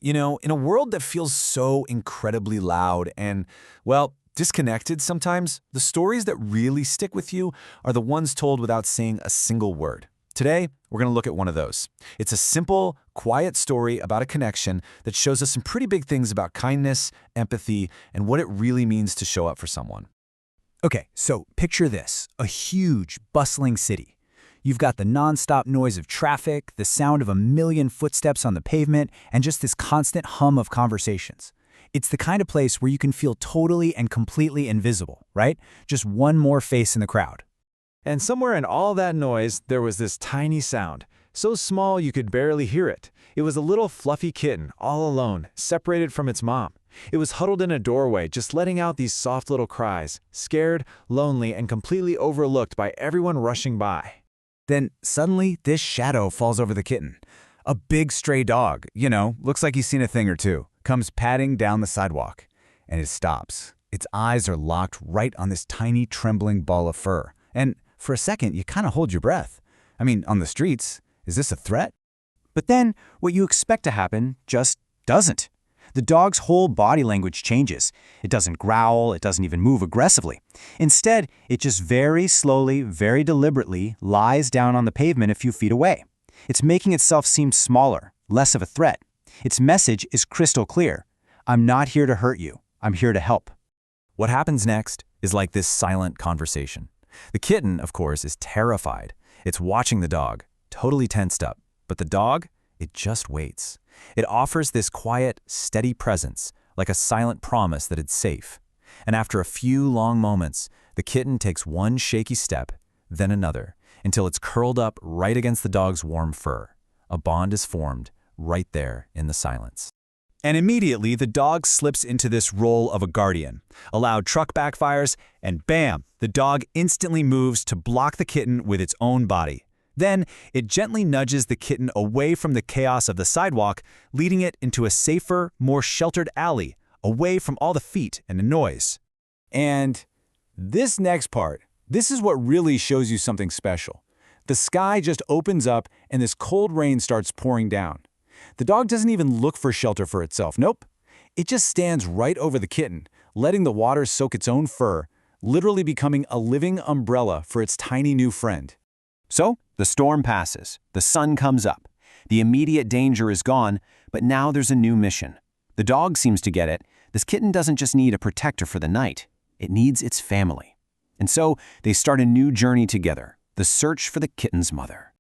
You know, in a world that feels so incredibly loud and, well, disconnected sometimes, the stories that really stick with you are the ones told without saying a single word. Today, we're going to look at one of those. It's a simple, quiet story about a connection that shows us some pretty big things about kindness, empathy, and what it really means to show up for someone. Okay, so picture this, a huge, bustling city. You've got the nonstop noise of traffic, the sound of a million footsteps on the pavement, and just this constant hum of conversations. It's the kind of place where you can feel totally and completely invisible, right? Just one more face in the crowd. And somewhere in all that noise, there was this tiny sound, so small you could barely hear it. It was a little fluffy kitten, all alone, separated from its mom. It was huddled in a doorway, just letting out these soft little cries, scared, lonely, and completely overlooked by everyone rushing by. Then suddenly, this shadow falls over the kitten. A big stray dog, looks like he's seen a thing or two, comes padding down the sidewalk. And it stops. Its eyes are locked right on this tiny, trembling ball of fur. And for a second, you kind of hold your breath. I mean, on the streets, is this a threat? But then, what you expect to happen just doesn't. The dog's whole body language changes. It doesn't growl, it doesn't even move aggressively. Instead, it just very slowly, very deliberately lies down on the pavement a few feet away. It's making itself seem smaller, less of a threat. Its message is crystal clear. I'm not here to hurt you. I'm here to help. What happens next is like this silent conversation. The kitten, of course, is terrified. It's watching the dog, totally tensed up. But the dog, it just waits. It offers this quiet, steady presence, like a silent promise that it's safe. And after a few long moments, the kitten takes one shaky step, then another, until it's curled up right against the dog's warm fur. A bond is formed right there in the silence. And immediately, the dog slips into this role of a guardian. A loud truck backfires, and bam, the dog instantly moves to block the kitten with its own body. Then, it gently nudges the kitten away from the chaos of the sidewalk, leading it into a safer, more sheltered alley, away from all the feet and the noise. And this next part, this is what really shows you something special. The sky just opens up and this cold rain starts pouring down. The dog doesn't even look for shelter for itself. Nope. It just stands right over the kitten, letting the water soak its own fur, literally becoming a living umbrella for its tiny new friend. So, the storm passes, the sun comes up. The immediate danger is gone, but now there's a new mission. The dog seems to get it. This kitten doesn't just need a protector for the night. It needs its family. And so, they start a new journey together, the search for the kitten's mother.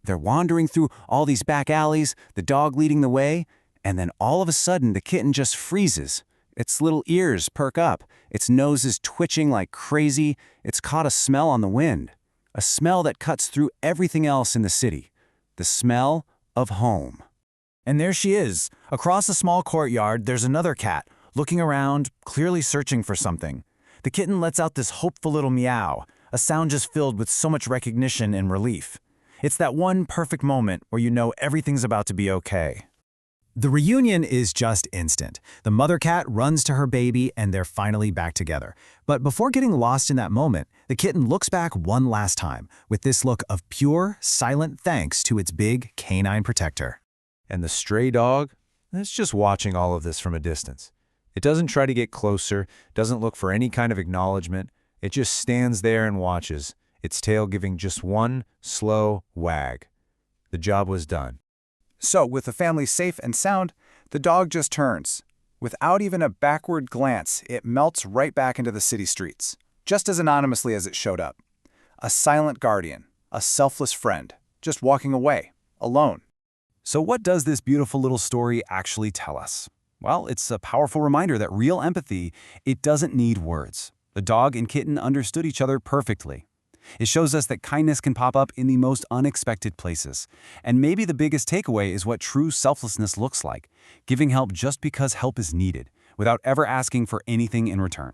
They're wandering through all these back alleys, the dog leading the way, and then all of a sudden the kitten just freezes. Its little ears perk up, its nose is twitching like crazy, it's caught a smell on the wind. A smell that cuts through everything else in the city. The smell of home. And there she is. Across a small courtyard, there's another cat, looking around, clearly searching for something. The kitten lets out this hopeful little meow, a sound just filled with so much recognition and relief. It's that one perfect moment where you know everything's about to be okay. The reunion is just instant. The mother cat runs to her baby and they're finally back together. But before getting lost in that moment, the kitten looks back one last time with this look of pure, silent thanks to its big canine protector. And the stray dog, it's just watching all of this from a distance. It doesn't try to get closer, doesn't look for any kind of acknowledgement. It just stands there and watches, its tail giving just one slow wag. The job was done. So, with the family safe and sound, the dog just turns. Without even a backward glance, it melts right back into the city streets, just as anonymously as it showed up. A silent guardian, a selfless friend, just walking away, alone. So what does this beautiful little story actually tell us? Well, it's a powerful reminder that real empathy, it doesn't need words. The dog and kitten understood each other perfectly. It shows us that kindness can pop up in the most unexpected places. And maybe the biggest takeaway is what true selflessness looks like, giving help just because help is needed, without ever asking for anything in return.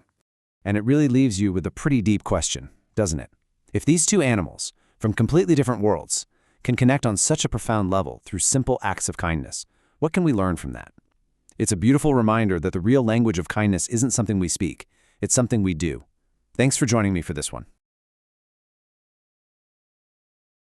And it really leaves you with a pretty deep question, doesn't it? If these two animals, from completely different worlds, can connect on such a profound level through simple acts of kindness, what can we learn from that? It's a beautiful reminder that the real language of kindness isn't something we speak, it's something we do. Thanks for joining me for this one.